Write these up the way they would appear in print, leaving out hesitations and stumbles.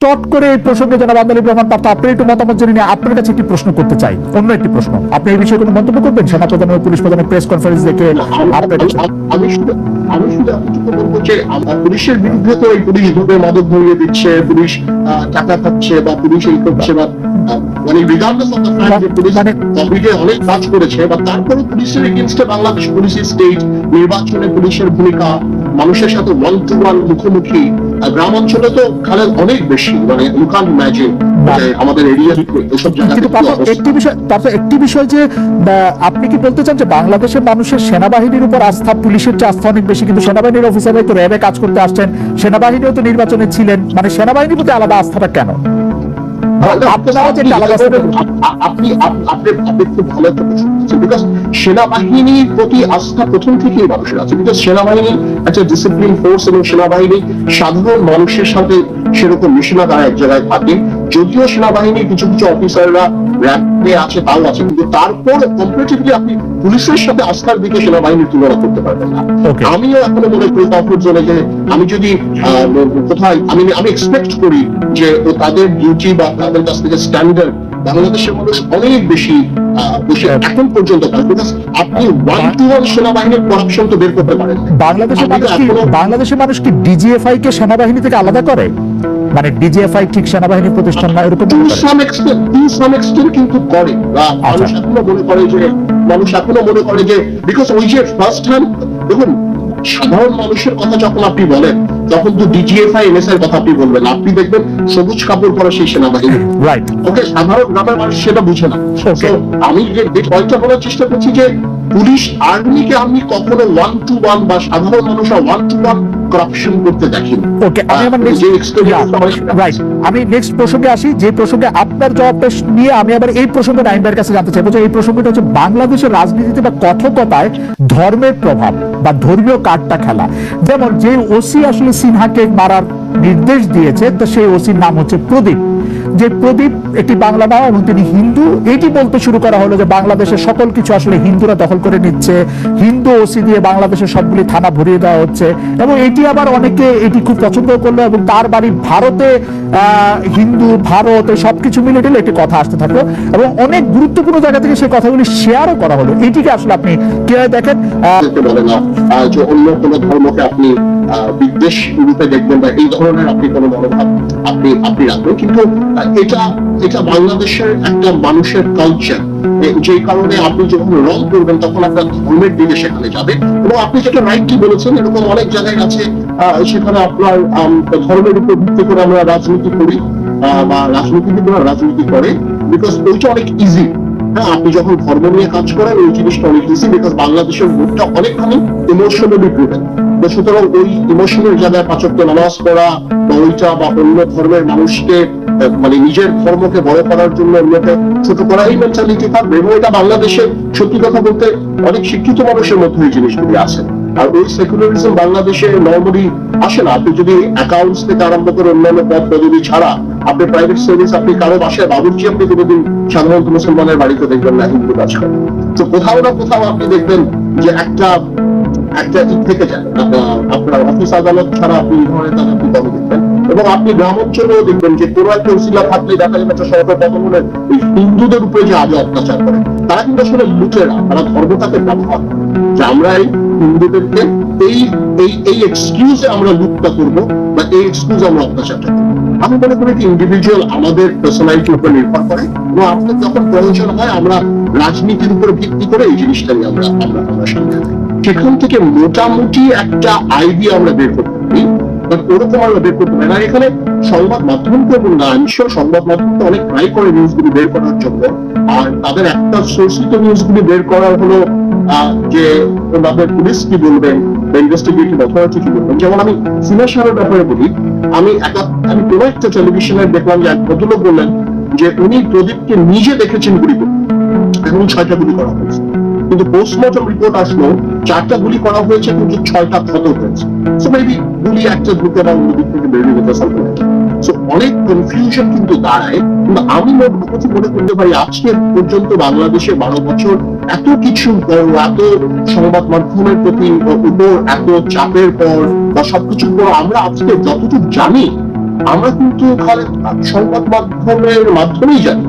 চট করে এই প্রসঙ্গে জনাব আব্দুল রহমান পাপ্পু আপনার একটু মতামত জেনে নিয়ে আপনার কাছে একটি প্রশ্ন করতে চাই, অন্য একটি প্রশ্ন। আপনি এই বিষয়ে কোনো মন্তব্য করবেন? সেনাপ্রধান ও পুলিশ প্রধানের প্রেস কনফারেন্স দেখে আমি শুধু এতটুকু বলবো যে পুলিশের বিরুদ্ধে তো এই পুলিশ ধরে মাদক ধরিয়ে দিচ্ছে, পুলিশ টাকা খাচ্ছে বা পুলিশ এই করছে বা মানে রিগার্ডলেস অফ দ্য ফ্যাক্ট যে পুলিশ কোভিডে অনেক কাজ করেছে, বা তারপরে পুলিশের এগেইনস্টে বাংলাদেশ পুলিশের স্টেট নির্বাচনে পুলিশের ভূমিকা, মানুষের সাথে ওয়ান টু ওয়ান মুখোমুখি, গ্রাম অঞ্চলে তো খালেদ অনেক বেশি, মানে ইউ ক্যান্ট ইমাজিন আমাদের এরিয়া এসব একটি বিষয় যে আপনি কি বলতে চান যে বাংলাদেশের মানুষের সেনাবাহিনীর উপর আস্থা পুলিশের চেয়ে আস্থা অনেক বেশি, কিন্তু সেনাবাহিনীর অফিসাররাই তো র্যাবে কাজ করতে আসছেন, সেনাবাহিনীও তো নির্বাচনে ছিলেন, মানে সেনাবাহিনীর প্রতি আলাদা আস্থাটা কেন? সেনাবাহিনীর প্রতি আস্থা প্রথম থেকেই মানুষের আছে, বিকজ সেনাবাহিনী একটা ডিসিপ্লিন ফোর্স এবং সেনাবাহিনী সাধারণ মানুষের সাথে সেরকম মিশনা তারা এক জায়গায় থাকে। যদিও সেনাবাহিনীর কিছু কিছু অফিসাররা র্যাবে আছে, তাও আছে, কিন্তু তারপর কম্পারেটিভলি আপনি পুলিশের সাথে আস্থার দিকে সেনাবাহিনীর তুলনা করতে পারবেন না। আমিও এখনো মনে করি কমফোর্ট জোনে যে আমি যদি কোথায় আমি এক্সপেক্ট করি যে তাদের ডিউটি বা তাদের কাছ থেকে স্ট্যান্ডার্ড বাংলাদেশের মানুষ অনেক বেশি এখন পর্যন্ত, আপনি ওয়ান টু ওয়ান সেনাবাহিনীর করাপশন তো বের করতে পারেন। বাংলাদেশের মানুষ কি ডিজিএফআই কে সেনাবাহিনী থেকে আলাদা করে? মানে ডিজিএফআই ঠিক সেনাবাহিনী প্রতিষ্ঠান না এরকম কিন্তু করে, মানুষ এখনো মনে করে যে বিকজ ওই যে ফার্স্ট হ্যান্ড দেখুন, সাধারণ মানুষের কথা যখন আপনি বলেন তখন তো ডিজিএফআই এনএসআই এর কথা আপনি বলবেন, আপনি দেখবেন সবুজ কাপড় পরা সেই সেনাবাহিনী, ওকে সাধারণ গ্রামের মানুষ সেটা বুঝে না। আমি যে পয়েন্টটা বলার চেষ্টা করছি যে পুলিশ আর্মিকে আমি কখনো ওয়ান টু ওয়ান বা সাধারণ মানুষরা ওয়ান টু ওয়ান করাপশন করতে দেখিনি। ওকে, আমি নেক্সট প্রসঙ্গে আসি, যে প্রসঙ্গে আপনার জবাবটা নিয়ে আমি আবার এই প্রসঙ্গে নাইমের কাছে জানতে চাইবো যে এই প্রসঙ্গটা হচ্ছে বাংলাদেশের রাজনীতিতে বা কথকতায় ধর্মের প্রভাব বা ধর্মীয় কার্ডটা খেলা। যেমন যে ওসি আসলে সিনহাকে মারার নির্দেশ দিয়েছে, তো সেই ওসির নাম হচ্ছে প্রদীপ, যে প্রদীপ একটি বাংলা নাম এবং তিনি হিন্দু। এটি বলতে শুরু করা হলো যে বাংলাদেশের সকল কিছু আসলে হিন্দুরা দখল করে নিচ্ছে, হিন্দু ওসি দিয়ে বাংলাদেশের সবগুলি থানা ভরিয়ে দেওয়া হচ্ছে, এবং এটি আবার অনেকে এটি খুব পছন্দ করলো এবং তার বাড়ি ভারতে, হিন্দু ভারত এই সবকিছু মিলে টেলে একটি কথা আসতে থাকলো এবং অনেক গুরুত্বপূর্ণ জায়গা থেকে সেই কথাগুলি শেয়ারও করা হলো। এটিকে আসলে আপনি কিভাবে দেখেন? যে অন্য কোন ধর্মকে আপনি বিদ্বেষ রূপে দেখবেন বা এই ধরনের আপনি কোনো মনোভাব আপনি রাখবেন, কিন্তু এটা বাংলাদেশের একটা মানুষের কালচার, যে কারণে আপনি যখন রং করবেন তখন আপনার ধর্মের দিকে সেখানে যাবে। এবং আপনি যেটা রাইটলি বলেছেন, এরকম অনেক জায়গায় আছে সেখানে আপনার ধর্মের উপর ভিত্তি করে আমরা রাজনীতি করি বা রাজনীতিবিদরা রাজনীতি করে, বিকজ ওইটা অনেক ইজি। হ্যাঁ, আপনি যখন ধর্ম নিয়ে কাজ করেন ওই জিনিসটা অনেক ইজি, বিকজ বাংলাদেশের ভোটটা অনেকখানি ইমোশনালি ড্রিভেন। সুতরাং ওই ইমোশনের জায়গায় পাঁচ ওয়াক্ত নামাজ পড়া বা ওইটা বা অন্য ধর্মের মানুষকে মানে নিজের ধর্মকে বড় করার জন্য অন্যকে ছোট করা, এই মেন্টালিটি থাকবে। এবং এটা বাংলাদেশের সত্যি কথা বলতে অনেক শিক্ষিত মানুষের মধ্যে এই জিনিসগুলি আছে। আর ওই সেকুলারিজম বাংলাদেশে নর্মালি আসে না। আপনি যদি অ্যাকাউন্টস থেকে আরম্ভ করে অন্যান্য পদ পদবি ছাড়া আপনি প্রাইভেট সার্ভিস, আপনি কারো বাসায় বাবুর্চি আপনি কোনোদিন সাধারণত মুসলমানের বাড়িতে দেখবেন না, হিন্দু কাজ করে। তো কোথাও না কোথাও আপনি দেখবেন যে একটা থেকে যায় আপনার অফিস আদালত ছাড়া আপনি এই ধরনের কাজ আপনি কবে দেখবেন। এবং আপনি গ্রাম অঞ্চলেও দেখবেন যে কোনো একটা উসিলা থাকলে দেখা যাবে একটা সরকার পতন হলে হিন্দুদের উপরে যে আজও অত্যাচার করে, তারা কিন্তু আসলে লুটেরা, তারা ধর্মটাকে ব্যবহার করে যে আমরা এই হিন্দুদেরকে এই এক্সকিউজে আমরা লুটটা করবো বা এই এক্সকিউজে আমরা অত্যাচারটা করবো। আমি মনে করি কি ইন্ডিভিজুয়াল আমাদের পার্সোনালিটির উপর নির্ভর করে, এবং আমাদের যখন প্রয়োজন হয় আমরা রাজনীতির উপর ভিত্তি করে এই জিনিসটা নিয়ে আমরা সামনে যাই। সেখান থেকে মোটামুটি একটা আইডিয়া আমরা বের করতে পারি, বাট ওরকম আমরা বের করতে পারি না। এখানে সংবাদ মাধ্যমকে না, নিশ্চয় সংবাদ মাধ্যমকে অনেক ট্রাই করে নিউজগুলি বের করার জন্য, আর তাদের একটা সোর্সিত নিউজগুলি বের করার হলো যে ওনাদের পুলিশ কি বলবেন বা ইনভেস্টিগেটিভ অথরিটি কি বলবেন। যেমন আমি সিনিয়র সাহেবের ব্যাপারে বলি, আমি কোনো একটা টেলিভিশনে দেখলাম যে এক ভদ্রলোক বললেন যে উনি প্রদীপকে নিজে দেখেছেন গুলি করতে এবং 6টা গুলি করা হয়েছে, কিন্তু পোস্টমর্টম রিপোর্ট আসলো 4টা গুলি করা হয়েছে কিন্তু 6টা ক্ষত হয়েছে। সো মেবি গুলি একটা ঢুকে বা অন্য দিক থেকে বেরিয়ে যেতে সামনে। সো অনেক কনফিউশন কিন্তু দাঁড়ায়। কিন্তু আমি মনে করতে পারি আজকে পর্যন্ত বাংলাদেশে 12 বছর এত কিছু এত সংবাদ মাধ্যমের প্রতি উপর এত চাপের পর বা সবকিছুর পর আমরা আজকে যতটুকু জানি আমরা কিন্তু খালেদ সংবাদ মাধ্যমের মাধ্যমেই জানি,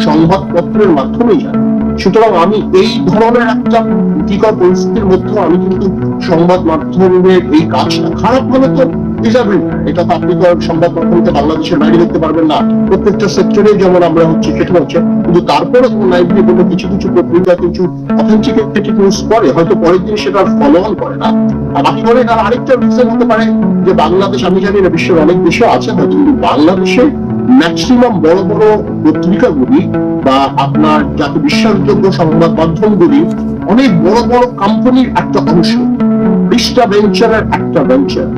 সংবাদপত্রের মাধ্যমেই জানি। সুতরাং আমি এই ধরনের একটা ভীতিকর পরিস্থিতির মধ্যে আমি কিন্তু সংবাদ মাধ্যমের এই কাজটা খারাপ হলে তো ডিজার্ভিং, এটা তো আপনি তো সংবাদ মাধ্যমকে বাংলাদেশের বাইরে দেখতে পারবেন না, প্রত্যেকটা সেক্টরে যেমন আমরা হচ্ছে সেটা হচ্ছে, কিন্তু তারপরে লাইভলি বলে কিছু কিছু পত্রিকা কিছু অথেন্টিকেটেড নিউজ করে, হয়তো পরের দিন সেটা ফলো অন করে না। আর আমি মনে করি আরেকটা রিজন হতে পারে যে বাংলাদেশ, আমি জানি না বিশ্বের অনেক দেশে আছে হয়তো, কিন্তু বাংলাদেশে ম্যাক্সিমাম বড় বড় পত্রিকাগুলি বা আপনার যাতে বিশ্বাসযোগ্য সংবাদ মাধ্যমগুলি অনেক বড় বড় কোম্পানির একটা অংশ, বিশটা ভেঞ্চারের একটা ভেঞ্চার।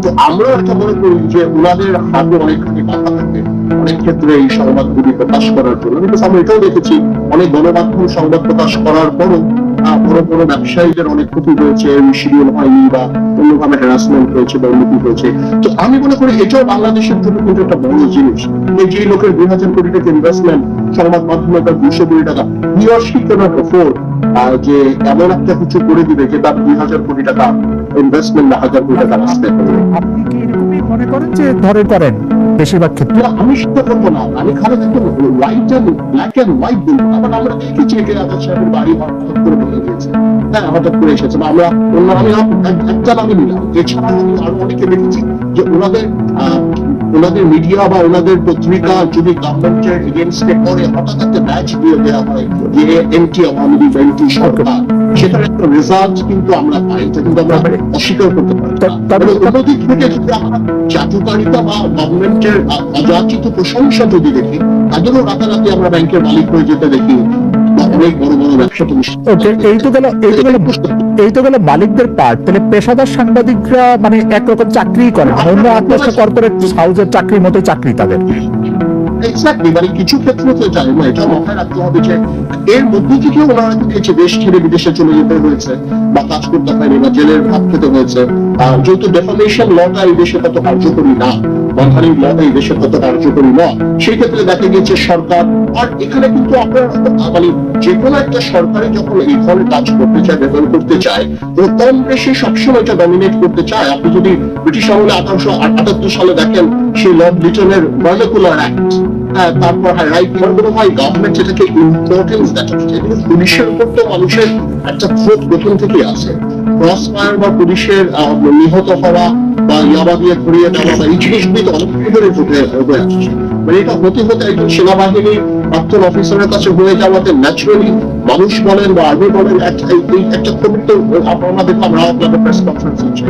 তো আমরা একটা মনে করি যে ওনাদের হাতে অনেকখানি বাধা থাকে অনেক ক্ষেত্রে এই সংবাদগুলি প্রকাশ করার জন্য। কিন্তু আমি এটাও দেখেছি অনেক গণমাধ্যম সংবাদ প্রকাশ করার পরও বড় বড় ব্যবসায়ীদের অনেক ক্ষতি হয়েছে, শিডিউল হয়নি বা অন্যভাবে হ্যারাসমেন্ট হয়েছে বা উন্নতি হয়েছে। তো আমি মনে করি এটাও বাংলাদেশের জন্য কিন্তু একটা বড় জিনিস, যে লোকের 2000 কোটি টাকা ইনভেস্টমেন্ট সংবাদ মাধ্যমে তার 200 কোটি টাকা যে এমন একটা কিছু করে দিবে যে তার 2000 কোটি টাকা ইনভেস্টমেন্ট বা 1000 কোটি টাকা আসতে পারে। আপনি কি এরকমই মনে করেন যে করেন বেশিরভাগ ক্ষেত্রে? আমি সেটা করবো না, আমি খালি একটু white and black and white বলবো। আবার আমরা দেখেছি যে আজাদ সাহেবের বাড়ি হঠাৎ করে বলে গিয়েছে, হ্যাঁ হঠাৎ করে এসেছে, বা আমরা অন্য আমি একটা নামে নিলাম। এছাড়া আমি আরো অনেকে দেখেছি যে ওনাদের মিডিয়া বা ওনাদের পত্রিকা যদি গভর্নমেন্টের এগেইনস্টে করে হঠাৎ একটা ব্যাচ দিয়ে দেওয়া হয় যে এন্টি আওয়ামী লীগ এন্টি সরকার, সেটার একটা রেজাল্ট কিন্তু আমরা পাই, এটা কিন্তু আমরা অস্বীকার করতে পারি। তবে অন্যদিক থেকে যদি আমরা চাটুকারিতা বা গভর্নমেন্টের অযাচিত প্রশংসা যদি দেখি, তাদেরও রাতারাতি আমরা ব্যাংকের মালিক হয়ে যেতে দেখি, অনেক বড় বড় ব্যবসা এই তো গেল মালিকদের পার্ট। তাহলে পেশাদার সাংবাদিকরা মানে একরকম চাকরি করে, অন্য আত্মীয় কর্পোরেট হাউসের চাকরির মতো চাকরি তাদের। এক্স্যাক্টলি, মানে কিছু ক্ষেত্রে তো যায় না, এটা মাথায় রাখতে হবে যে এর মধ্যে থেকে ওনারা দেখেছে দেশ ছেড়ে বিদেশে চলে যেতে হয়েছে বা কাজ করতে হয়নি বা জেলের ভাত খেতে হয়েছে। যেহেতু ডেফামেশন লটা এই দেশে তত কার্যকরী না, বন্ধানী লটা এই দেশে তত কার্যকরী নয়, সেই ক্ষেত্রে দেখা গেছে সরকার, আর এখানে কিন্তু আপনার মানে যে কোনো একটা সরকারে যখন এই ধরনের কাজ করতে চায়, ব্যবহার করতে চায়, তো কম বেশি সবসময় এটা ডমিনেট করতে চায়। আপনি যদি ব্রিটিশ আমলে 1878 সালে দেখেন সেই লর্ড লিটনের মলিকুলার অ্যাক্ট, তারপর রাইট মনে হয় গভর্নমেন্ট যেটাকে ইম্পর্টেন্স দেখাচ্ছে, পুলিশের উপর তো মানুষের একটা ক্ষোভ প্রথম থেকে আছে। ক্রস ফায়ার বা পুলিশের নিহত হওয়া বা ইয়াবা দিয়ে ঘুরিয়ে দেওয়া বা এই জিনিসগুলি তো অনেক ধরে হয়ে আসছে। মানে এটা হতে হতে একজন সেনাবাহিনীর প্রাক্তন অফিসারের কাছে হয়ে যাওয়াতে ন্যাচুরালি মানুষ বলেন বা আর্মি বলেন একটা ক্ষোভ তো আমরা দেখলাম রাও ক্লাবের প্রেস কনফারেন্স হচ্ছে।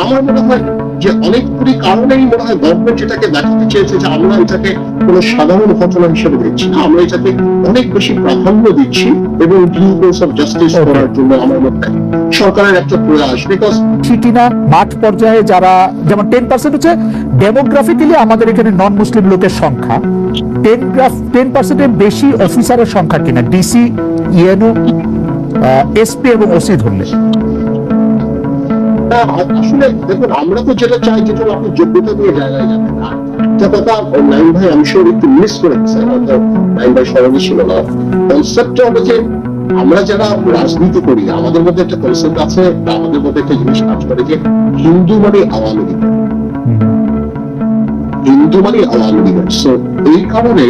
আমার মনে হয় যে অনেকগুলি কারণেই মনে হয় গভর্নমেন্ট যেটাকে দেখাতে চেয়েছে যে আমরা এটাকে কোনো সাধারণ ঘটনা হিসেবে দেখছি না, আমরা এটাকে অনেক বেশি প্রাধান্য দিচ্ছি এবং ডিউ কোর্স অফ জাস্টিস করার জন্য আমার মনে হয় সরকারের একটা প্রয়াস। বিকজ কিনা মাঠ পর্যায়ে যারা যেমন 10% হচ্ছে ডেমোগ্রাফিক্যালি আমাদের এখানে নন মুসলিম লোকের সংখ্যা, 10%-এর বেশি অফিসারের সংখ্যা কিনা ডিসি, ইএনও, এসপি এবং ওসি ধরলে। আসলে দেখুন, আমরা তো যেটা চাই যেটা আপনি যোগ্যতা দিয়ে জায়গায় যাবেন। একটা কথা নাইম ভাই আমি শিওর একটু মিস করে গেছে, হয়তো নাইম ভাই স্মরণে ছিল না। কনসেপ্টটা হলো যে আমরা যারা রাজনীতি করি আমাদের মধ্যে একটা কনসেপ্ট আছে, আমাদের মধ্যে একটা জিনিস কাজ করে যে হিন্দু মানে আওয়ামী লীগ, হিন্দু মানে আওয়ামী লীগ। সো এই কারণে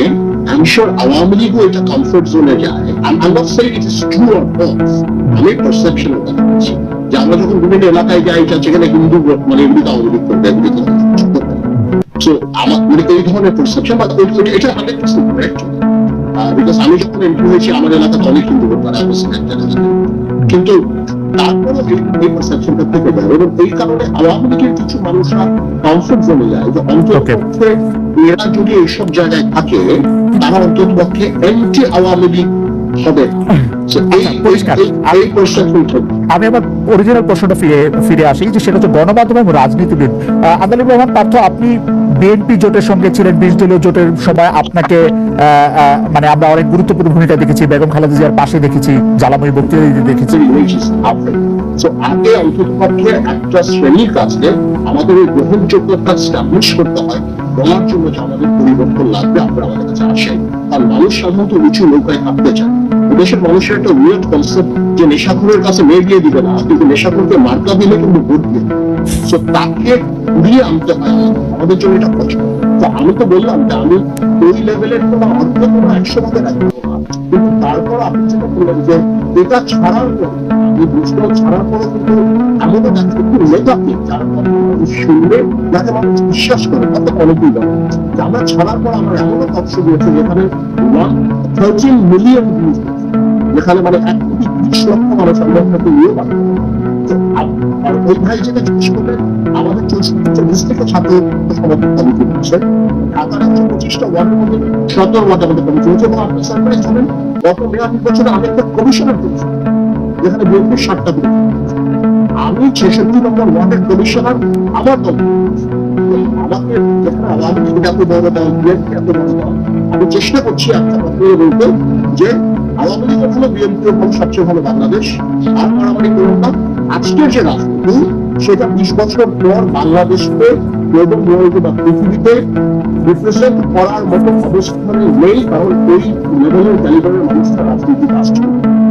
আমি শিওর আওয়ামী লীগও এটা কমফোর্ট জোনে যায়। I'm not saying it is true or false, আমি পারসেপশন কথা বলছি যে আমরা যখন বিভিন্ন এলাকায় যাই সেখানে হিন্দু মানে এমনি আওয়ামী লীগ করবে, সো আমার মানে এই ধরনের পারসেপশন বা এটা 100% কারেক্ট। বিকজ আমি যখন এমপি হয়েছি আমার এলাকাতে অনেক হিন্দু ভোটার আছে, কিন্তু তারপরে এই পারসেপশনটা থেকে যায় এবং এই কারণে আওয়ামী লীগের কিছু মানুষরা কমফোর্ট জোনে যায় যে অন্ততপক্ষে এরা যদি এইসব জায়গায় থাকে তারা অন্ততপক্ষে এন্টি আওয়ামী লীগ হবে। আমি আমার অরিজিনাল প্রশ্নটা ফিরে আসি, যে সেটা হচ্ছে গণমাধ্যম এবং রাজনীতিবিদ। আদালুর রহমান পার্থ, আপনি বিএনপি জোটের সঙ্গে ছিলেন, 20 দলীয় জোটের সময় আপনাকে মানে আমরা অনেক গুরুত্বপূর্ণ ভূমিকা দেখেছি, বেগম খালেদা জিয়ার পাশে দেখেছি, জ্বালাময়ী বক্তৃতা দিতে দেখেছি। আগে অন্ততপক্ষে একটা শ্রেণীর কাছে আমাদের এই গ্রহণযোগ্যতা স্টাবলিশ করতে হয়, বলার জন্য যে আমাদের পরিবর্তন লাগবে আপনারা আমাদের কাছে আসেন। আর মানুষ সাধারণত উঁচু নৌকায় থাকতে চায়। দেশের মানুষের একটা উইয়ার্ড কনসেপ্ট যে নেশাখোরের কাছে মেয়ে দিয়ে দিবে না, কিন্তু নেশাখোরকে মার্কা দিলে কিন্তু ভোট দিয়ে তো তাকে ঘুরিয়ে আনতে হয় আমাদের জন্য এটা কঠিন। তো আমি তো বললাম যে আমি ওই লেভেলের কোনো অর্থ কোনো 100 রাখবো না, কিন্তু তারপর আপনি যেটা বললেন যে এটা ছাড়ার পর আমি বুঝলো ছাড়ার পরে কিন্তু এমনও দেখা একটু নেতাকে যার কথা মানুষ শুনবে, যাতে মানুষ বিশ্বাস করে, কত অনেকেই বলে যে আমরা ছাড়ার পর আমার এমনও তথ্য দিয়েছে যেখানে 13 মিলিয়ন ভিউজ, যেখানে মানে 1,20,00,000 মানুষ আমরা নিয়ে পাবো। আর ওই ভাই যেটা জিজ্ঞেস করলেন আমাদের 64 থেকে ছাত্র সমাজের কমিটি হচ্ছে, ঢাকার 125টা ওয়ার্ডের মধ্যে 17 ওয়ার্ড আমাদের কমিটি হচ্ছে, এবং আপনি সরকারে জানেন গত মেয়র নির্বাচনে আমি একটা কমিশনার করেছি যেখানে বিএনপির 7টা গ্রুপ, আমি 66 নম্বর ওয়ার্ডের কমিশনার, আমার দল আমাকে যেখানে আওয়ামী লীগ এত বড় দল, বিএনপি এত বড় দল, আমি চেষ্টা করছি একটা কথা বলতে যে আওয়ামী লীগ হলো বিএনপির উপর সবচেয়ে ভালো বাংলাদেশ, আর মারামারি করুন না। আজকের যে রাজনীতি সেটা 20 বছর পর বাংলাদেশকে এবং বা পৃথিবীতে রিপ্রেজেন্ট করার মতো অবস্থানে নেই, কারণ ওই লেভেলের ক্যালিবারের মানুষরা রাজনীতি আসছে।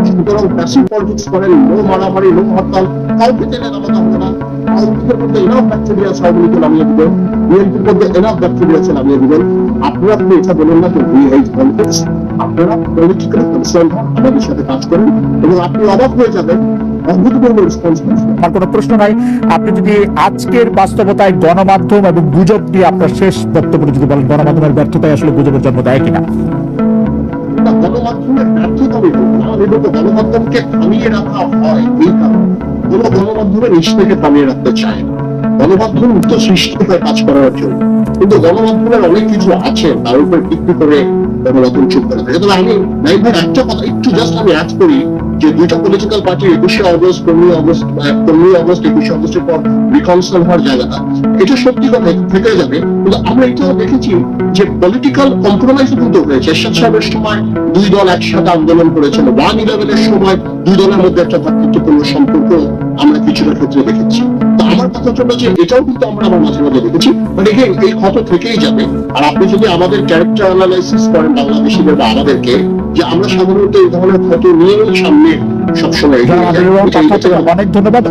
সুতরাং প্যাসিভ পলিটিক্স করেন, নো মারামারি, নো হরতাল, কাউকে টেনে নামাতে হবে না। আওয়ামী লীগের মধ্যে এনাফ ব্যাকটেরিয়া আছে, আওয়ামী লীগকে নামিয়ে দিবেন, বিএনপির মধ্যে এনাফ ব্যাকটেরিয়া আছে, নামিয়ে দিবেন। আপনারা আপনি এটা বলেন না যে উই হেট পলিটিক্স, আপনারা পলিটিক্যালি কনসার্ন হন, আমাদের সাথে কাজ করেন, এবং আপনি অবাক হয়ে যাবেন অভূতপূর্ব রেসপন্স পাচ্ছেন। আমার কোনো প্রশ্ন নাই। আপনি যদি আজকের বাস্তবতায় গণমাধ্যম এবং গুজব নিয়ে আপনার শেষ বক্তব্য যদি বলেন, গণমাধ্যমের ব্যর্থতায় আসলে গুজবের জন্ম দেয় কিনা? গণমাধ্যমের ব্যর্থতা আমি বলবো গণমাধ্যমকে থামিয়ে রাখা হয় এই কারণে কোন গণমাধ্যমের নিচ থেকে থামিয়ে রাখতে চায় না। গণমাধ্যম তো সৃষ্টি হয় কাজ করার জন্য, কিন্তু গণমাধ্যমের অনেক কিছু আছে তার উপর ভিত্তি করে গণমাধ্যম চুপ করে থাকে। তবে আমি নাই ভাই একটা কথা একটু জাস্ট আমি অ্যাড করি যে দুইটা পলিটিক্যাল পার্টি 21শে আগস্ট 15ই আগস্ট 21শে আগস্টের পর রিকনসাইল হওয়ার জায়গাটা এটা সত্যি কথা থেকে যাবে, কিন্তু আমরা এটাও দেখেছি যে পলিটিক্যাল কম্প্রোমাইজ কিন্তু হয়েছে। এরশাদ সাহেবের সময় দুই দল একসাথে আন্দোলন করেছিল, 1/11-এর সময় দুই দলের মধ্যে একটা ভ্রাতৃত্বপূর্ণ সম্পর্ক আমরা কিছুটা ক্ষেত্রে দেখেছি। তো আমার কথা হলো যে এটাও কিন্তু আমরা আমার মাঝে মাঝে দেখেছি, মানে এই ক্ষত থেকেই যাবে। আর আপনি যদি আমাদের ক্যারেক্টার অ্যানালাইসিস করেন বাংলাদেশিদের বা আমাদেরকে, যে আমরা সাধারণত এই ধরনের ক্ষত নিয়েই সামনে সবসময় অনেক ধন্যবাদ।